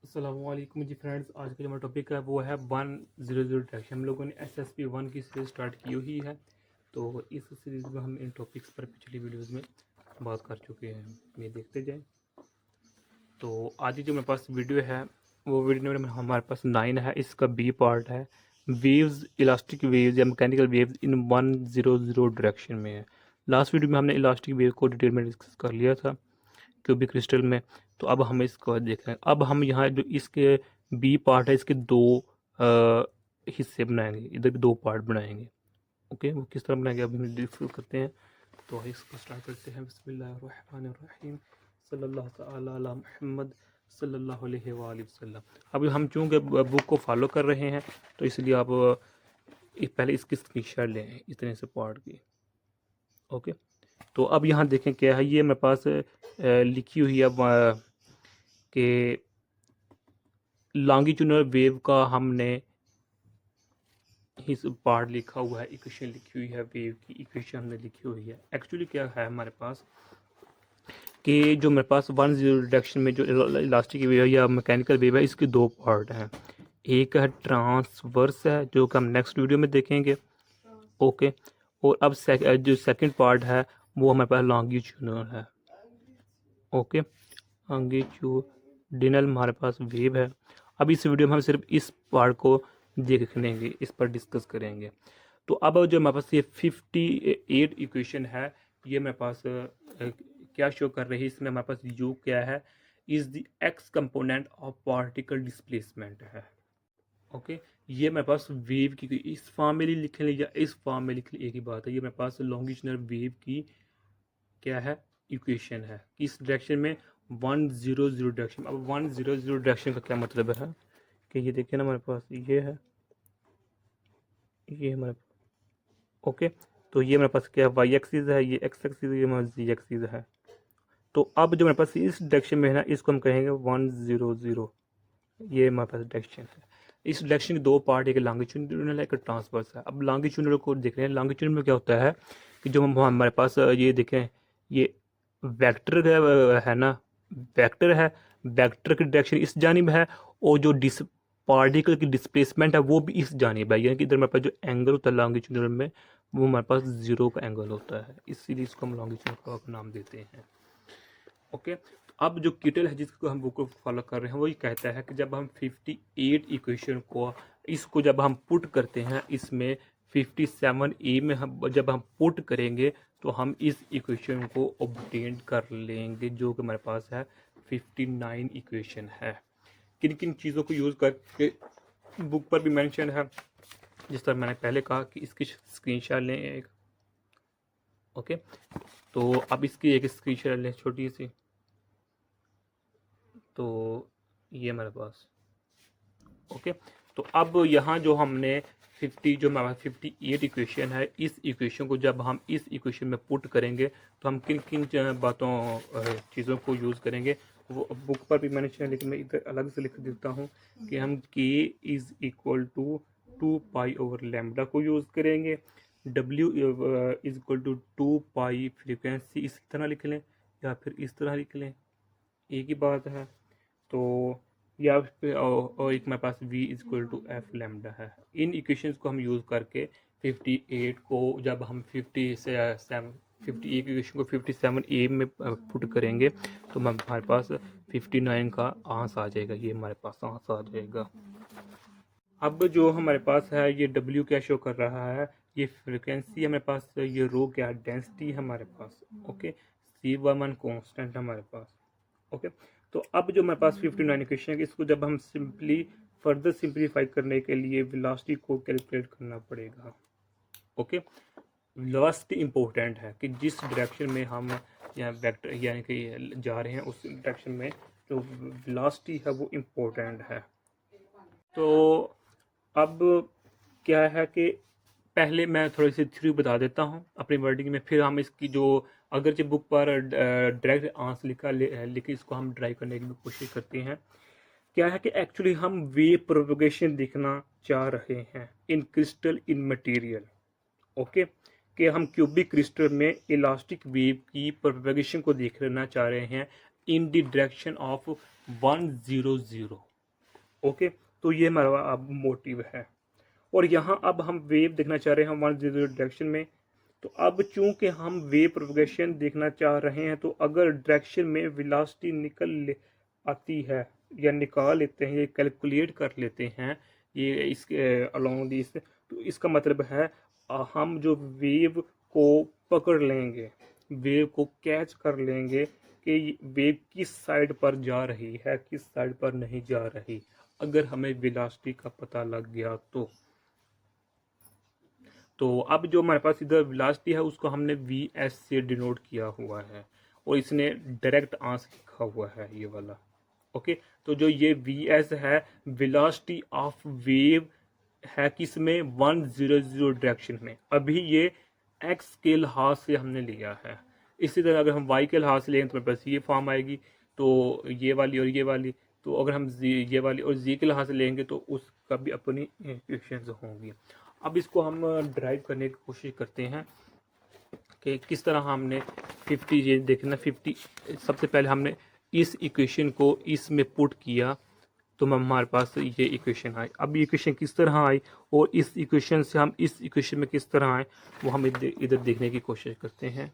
अस्सलामुअलैकुम जी फ्रेंड्स। आज का जो हमारा टॉपिक है वो है 100 डायरेक्शन। हम लोगों ने SSP 1 की सीरीज़ स्टार्ट की हुई है, तो इस सीरीज़ में हम इन टॉपिक्स पर पिछली वीडियोस में बात कर चुके हैं। ये देखते जाएं। तो आज जो मेरे पास वीडियो है वो वीडियो में हमारे पास 9 है। इसका बी पार्ट है वेव्स, इलास्टिक वेव्स या मैकेनिकल वेव्स इन 100 डायरेक्शन में है। लास्ट वीडियो में हमने इलास्टिक वेव को डिटेल में डिस्कस कर लिया था क्यूबिक क्रिस्टल में। तो अब हम इसको देख रहे हैं। अब हम यहाँ जो इसके बी पार्ट है इसके दो हिस्से बनाएंगे, इधर भी दो पार्ट बनाएंगे। ओके, वो किस तरह बनाएंगे अभी हम डिस्कस करते हैं। तो इसको स्टार्ट करते हैं। बिस्मिल्लाहिर्रहमानिर्रहीम, सल्लल्लाहु तआला अला मुहम्मद सल्लल्लाहु अलैहि वसल्लम। अब हम चूँकि बुक को फॉलो कर रहे हैं तो इसलिए आप पहले इसकी स्क्रीनशॉट लें इतने से पार्ट की। ओके, तो अब यहाँ देखें क्या है। ये मेरे पास लिखी हुई है कि लॉन्गिट्यूडनल वेव का हमने इस पार्ट लिखा हुआ है, इक्वेशन लिखी हुई है, वेव की इक्वेशन हमने लिखी हुई है। एक्चुअली क्या है हमारे पास कि जो मेरे पास 100 डायरेक्शन में जो इलास्टिक वेव है या मैकेनिकल वेव है इसके दो पार्ट हैं। एक है ट्रांसवर्स है जो कि हम नेक्स्ट वीडियो में देखेंगे। ओके, और अब जो सेकंड पार्ट है वो हमारे पास लॉन्गिट्यूडनल है। ओके, लॉन्गिट्यूडिनल हमारे पास वेव है। अब इस वीडियो में हम सिर्फ इस पार्ट को देख लेंगे, इस पर डिस्कस करेंगे। तो अब जो हमारे पास ये 58 इक्वेशन है, ये मेरे पास क्या शो कर रही है। इसमें हमारे पास यू क्या है, is the x component of particle displacement है। ओके, ये मेरे पास वेव की इस फॉर्म में लिख लें या इस फॉर्म में लिख लें, एक ही बात है। ये मेरे पास लॉन्गिट्यूडनल वेव की क्या है, इक्वेशन है। किस डायरेक्शन में, 100 डायरेक्शन। अब 100 डायरेक्शन का क्या मतलब है कि ये देखिए ना हमारे पास ये है, ये हमारे ओके, तो ये मेरे पास क्या है, वाई एक्सिस है, ये एक्स एक्सिस है, ये हमारा जी एक्सिस है। तो अब जो मेरे पास इस डायरेक्शन में है ना, इसको हम कहेंगे 100। ये हमारे पास डायरेक्शन है। इस डायरेक्शन के दो पार्ट, एक लॉन्गिट्यूडनल है, एक ट्रांसवर्स है। अब लॉन्गिट्यूडनल को देख रहे हैं। लॉन्गिट्यूडनल में क्या होता है कि जो हम हमारे पास ये देखें, ये वेक्टर है ना, वेक्टर है, वेक्टर की डायरेक्शन इस जानिब है और जो पार्टिकल की डिस्प्लेसमेंट है वो भी इस जानिब है। यानी कि इधर हमारे पास जो एंगल होता है लॉन्गिट्यूडनल में वो हमारे पास जीरो का एंगल होता है, इसीलिए इसको हम लॉन्गिट्यूडनल का नाम देते हैं। ओके, तो अब जो किटल है जिसको हम बुक को फॉलो कर रहे हैं वो ये कहता है कि जब हम 58 इक्वेशन को इसको जब हम पुट करते हैं इसमें 57A में हम जब हम पुट करेंगे तो हम इस इक्वेशन को ऑब्टेन कर लेंगे जो कि हमारे पास है 59 इक्वेशन है। किन किन चीज़ों को यूज़ करके बुक पर भी मेंशन है, जिस तरह मैंने पहले कहा कि इसकी स्क्रीनशॉट लें एक। ओके, तो अब इसकी एक स्क्रीनशॉट लें छोटी सी। तो ये हमारे पास ओके, तो अब यहाँ जो हमने 50 जो हमारे 58 इक्वेशन है, इस इक्वेशन को जब हम इस इक्वेशन में पुट करेंगे तो हम किन किन बातों चीज़ों को यूज़ करेंगे वो बुक पर भी मैंने चुना, लेकिन मैं इधर अलग से लिख देता हूँ कि हम k इज़ इक्वल टू 2π/λ को यूज़ करेंगे। w is equal to 2π frequency इस तरह लिख लें या फिर इस तरह लिख लें, एक ही बात है। तो या फिर और एक मेरे पास v is equal to F lambda है। इन इक्वेशंस को हम यूज़ करके 58 को जब हम 58 इक्वेशन को 57A में पुट करेंगे तो हमारे पास 59 का आंसर आ जाएगा। ये हमारे पास आंसर आ जाएगा। अब जो हमारे पास है ये W क्या शो कर रहा है, ये फ्रिक्वेंसी हमारे पास, ये रो क्या डेंसिटी हमारे पास। ओके, C1 कांस्टेंट हमारे पास। ओके, तो अब जो हमारे पास 59 इक्वेशन है इसको जब हम सिंपली फर्दर सिंप्लीफाई करने के लिए वेलोसिटी को कैलकुलेट करना पड़ेगा। ओके, वेलोसिटी इंपॉर्टेंट है कि जिस डायरेक्शन में हम या वेक्टर यानी कि जा रहे हैं उस डायरेक्शन में जो वेलोसिटी है वो इम्पोर्टेंट है। तो अब क्या है कि पहले मैं थोड़ी सी थ्योरी बता देता हूँ अपनी वर्डिंग में, फिर हम इसकी जो अगरचे बुक पर डायरेक्ट आंसर लिखे इसको हम ड्राइव करने की कोशिश करते हैं। क्या है कि एक्चुअली हम वेव प्रोपगेशन देखना चाह रहे हैं इन क्रिस्टल इन मटेरियल। ओके, कि हम क्यूबिक क्रिस्टल में इलास्टिक वेव की प्रोपगेशन को देखना चाह रहे हैं in the direction of 100। Okay, तो ये हमारा अब मोटिव है। और यहाँ अब हम वेव देखना चाह रहे हैं 100 डायरेक्शन में। तो अब चूंकि हम वेव प्रोपगेशन देखना चाह रहे हैं, तो अगर डायरेक्शन में वेलोसिटी आती है या निकाल लेते हैं, ये कैलकुलेट कर लेते हैं ये इसके अलोंग दिस, तो इसका मतलब है हम जो वेव को पकड़ लेंगे, वेव को कैच कर लेंगे कि वेव किस साइड पर जा रही है, किस साइड पर नहीं जा रही, अगर हमें वेलोसिटी का पता लग गया तो अब जो हमारे पास इधर वेलोसिटी है उसको हमने वी एस से डिनोट किया हुआ है, और इसने डायरेक्ट आंसर लिखा हुआ है ये वाला। ओके, तो जो ये वी एस है, वेलोसिटी ऑफ वेव है किसमें, 100 डायरेक्शन में। अभी ये एक्स के लिहाज से हमने लिया है। इसी तरह अगर हम वाई के लिहाज से लेंगे तो मेरे पास ये फॉर्म आएगी, तो ये वाली और ये वाली। तो अगर हम ये वाली और जी के लिहाज से लेंगे तो उसका भी अपनी इक्वेशंस होंगी। अब इसको हम ड्राइव करने की कोशिश करते हैं कि किस तरह हमने 50, ये देखना 50, सबसे पहले हमने इस इक्वेशन को इसमें पुट किया तो हमारे पास ये इक्वेशन आई। अब ये इक्वेशन किस तरह आई और इस इक्वेशन से हम इस इक्वेशन में किस तरह आए, वो हम इधर देखने की कोशिश करते हैं।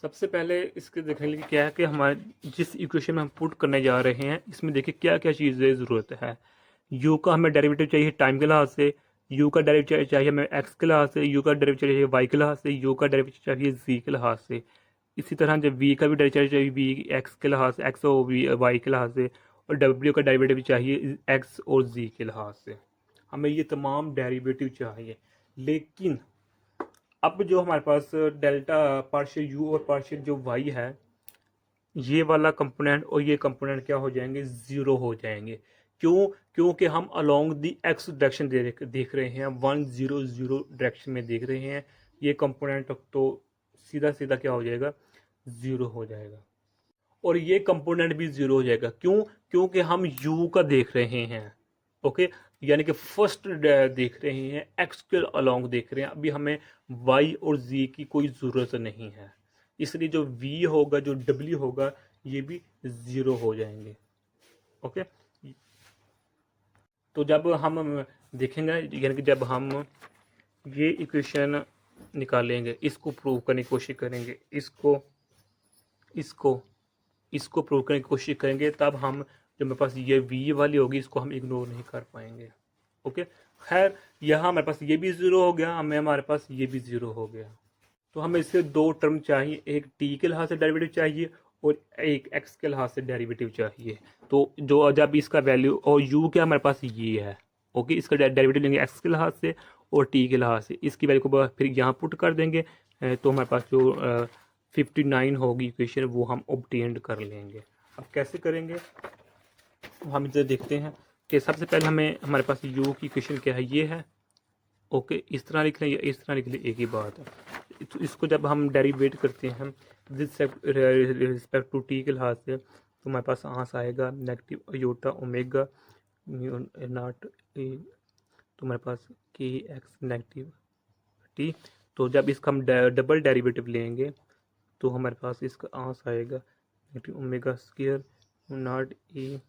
सबसे पहले इसके देखने के लिए क्या है कि हमारे जिस इक्वेशन में हम पुट करने जा रहे हैं इसमें देखिए क्या क्या चीज़ें ज़रूरत है। यू का हमें डेरिवेटिव चाहिए टाइम के लिहाज से, यू का डेरिवेटिव चाहिए हमें एक्स के लिहाज से, यू का डेरिवेटिव चाहिए वाई के लिहाज से, यू का डेरिवेटिव चाहिए जी के लिहाज से। इसी तरह जब वी का भी डेरिवेटिव चाहिए वी एक्स के लिहाज से, एक्स और वी वाई के लिहाज से, और डब्ल्यू का डेरिवेटिव चाहिए एक्स और जी के लिहाज से। हमें ये तमाम डेरिवेटिव चाहिए। लेकिन अब जो हमारे पास डेल्टा पार्शियल यू और पार्शियल जो वाई है, ये वाला कंपोनेंट और ये कंपोनेंट क्या हो जाएंगे, ज़ीरो हो जाएंगे। क्यों? क्योंकि हम अलोंग दी एक्स डायरेक्शन देख रहे हैं, 100 डायरेक्शन में देख रहे हैं। ये कंपोनेंट तो सीधा सीधा क्या हो जाएगा, ज़ीरो हो जाएगा। और ये कंपोनेंट भी ज़ीरो हो जाएगा। क्यों? क्योंकि हम यू का देख रहे हैं। ओके, यानी कि फर्स्ट देख रहे हैं, एक्स के अलोंग देख रहे हैं। अभी हमें वाई और जी की कोई ज़रूरत नहीं है, इसलिए जो v होगा, जो w होगा, ये भी ज़ीरो हो जाएंगे। ओके, तो जब हम देखेंगे, यानी कि जब हम ये इक्वेशन निकालेंगे, इसको प्रूव करने की कोशिश करेंगे, इसको इसको इसको प्रूव करने की कोशिश करेंगे, तब हम जो मेरे पास ये v वाली होगी इसको हम इग्नोर नहीं कर पाएंगे। ओके, खैर यहाँ हमारे पास ये भी ज़ीरो हो गया, हमारे पास ये भी ज़ीरो हो गया। तो हमें इससे दो टर्म चाहिए, एक टी के लिहाज से डेरिवेटिव चाहिए और एक एक्स के लिहाज से डेरिवेटिव चाहिए। तो जो जब इसका वैल्यू और यू क्या हमारे पास ये है, ओके, इसका डेरिवेटिव लेंगे एक्स के लिहाज से और टी के लिहाज से, इसकी वैल्यू को फिर यहाँ पुट कर देंगे, तो हमारे पास जो 59 होगी इक्वेशन वो हम ऑब्टेन्ड कर लेंगे। अब कैसे करेंगे हम इधर देखते हैं कि सबसे पहले हमारे पास यू की इक्वेशन क्या है, ये है। ओके, इस तरह लिख लें या इस तरह लिख लें, एक ही बात है। तो इसको जब हम डेरिवेट करते हैं रिस्पेक्ट टू टी के लिहाज से, तो हमारे पास आंसर आएगा negative iota omega naught A, तो हमारे पास के एक्स नेगेटिव टी। तो जब इसका हम डबल डेरिवेटिव लेंगे तो हमारे पास इसका आंसर आएगा negative omega square not a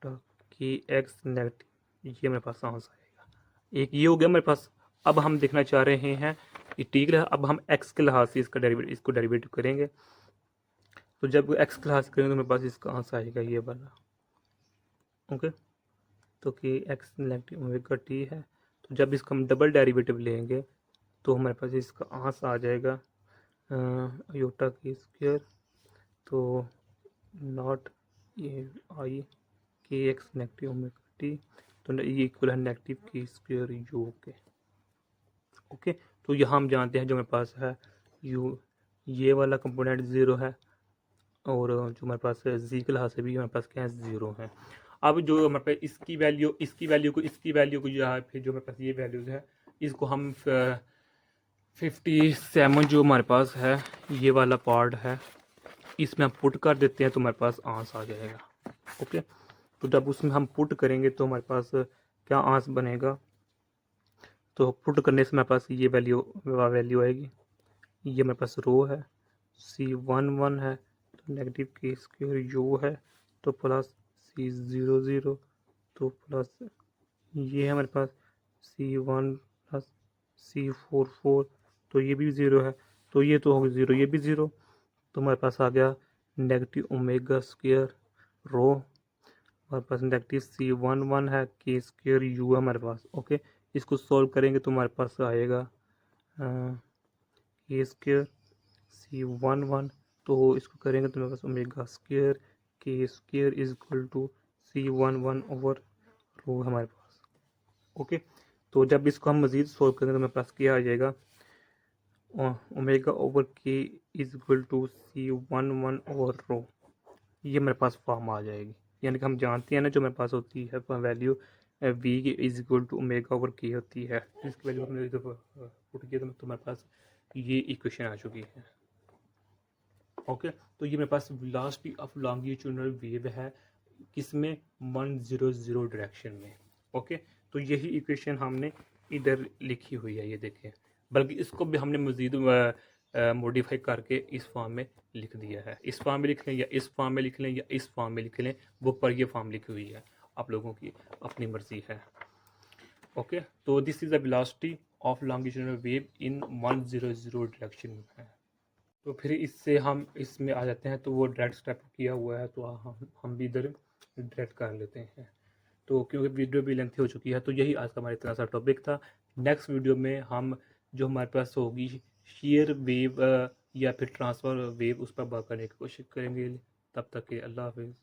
के एक्स नेगेटिव, ये हमारे पास आंसर आएगा। एक ये हो गया हमारे पास। अब हम देखना चाह रहे हैं ये टी के, अब हम एक्स के लिहाज से इसको डेरिवेटिव करेंगे। तो जब एक्स के लिहाज से करेंगे तो मेरे पास इसका आंसर आएगा ये वाला। ओके, तो कि एक्स नेगेटिव ओमेगा टी है, तो जब इसका हम डबल डेरिवेटिव लेंगे तो हमारे पास इसका आंसर आ जाएगा योटा की स्क्वायर, तो नॉट ये आई के एक्स नेगेटिव ओमेगा टी, तो ये इक्वल है नेगेटिव की स्क्वायर यू के। ओके, तो यहाँ हम जानते हैं जो मेरे पास है यू, ये वाला कंपोनेंट ज़ीरो है, और जो हमारे पास जी के लिहाज से भी हमारे पास क्या है, ज़ीरो है। अब जो हमारे पास इसकी वैल्यू को जो है, फिर जो हमारे पास ये वैल्यूज़ है, इसको हम 57 जो हमारे पास है, ये वाला पार्ट है, इसमें हम पुट कर देते हैं तो हमारे पास आंसर आ जाएगा। ओके, तो जब उसमें हम पुट करेंगे तो हमारे पास क्या आंसर बनेगा, तो पुट करने से हमारे पास ये वैल्यू आएगी, ये हमारे पास रो है, C11 है, तो नेगेटिव के स्क्वायर यू है, तो प्लस C00, तो प्लस ये है हमारे पास C1 प्लस C44, तो ये भी ज़ीरो है, तो ये तो होगा ज़ीरो, ये भी ज़ीरो, तो हमारे पास आ गया नेगेटिव ओमेगा स्क्वायर रो, हमारे पास नेगेटिव C11 है, के स्क्वायर यू है हमारे पास। ओके, इसको सॉल्व करेंगे तो हमारे पास आएगा के स्क्वायर C11, तो इसको करेंगे तो हमारे पास omega square K square is equal to C11 over rho हमारे पास। ओके, तो जब इसको हम मज़ीद सॉल्व करेंगे तो हमारे पास क्या आ जाएगा, omega over K is equal to C11 over rho, ये हमारे पास फॉर्म आ जाएगी। यानी कि हम जानते हैं ना जो हमारे पास होती है वैल्यू वी की is equal to omega over K होती है, इसकी वैल्यू हमने इधर पुट किया तो हमारे पास ये इक्वेशन आ चुकी है। ओके, तो ये मेरे पास वेलोसिटी ऑफ लॉन्गिट्यूडिनल वेव है किसमें, 100 डायरेक्शन में। ओके, तो यही इक्वेशन हमने इधर लिखी हुई है, ये देखें, बल्कि इसको भी हमने मज़ीद मॉडिफाई करके इस फॉर्म में लिख दिया है। इस फॉर्म में लिख लें या इस फॉर्म में लिख लें या इस फॉर्म में लिख लें, वो पर ये फॉर्म लिखी हुई है, आप लोगों की अपनी मर्जी है। ओके, तो this is the velocity of longitudinal wave in 100 direction है। तो फिर इससे हम इसमें आ जाते हैं, तो वो डायरेक्ट स्टेप किया हुआ है, तो हम भी इधर डायरेक्ट कर लेते हैं। तो क्योंकि वीडियो भी लेंथी हो चुकी है, तो यही आज का हमारा इतना सा टॉपिक था। नेक्स्ट वीडियो में हम जो हमारे पास होगी शेयर वेव या फिर ट्रांसफ़र वेव, उस पर बात करने की कोशिश करेंगे। तब तक के अल्लाह हाफिज़।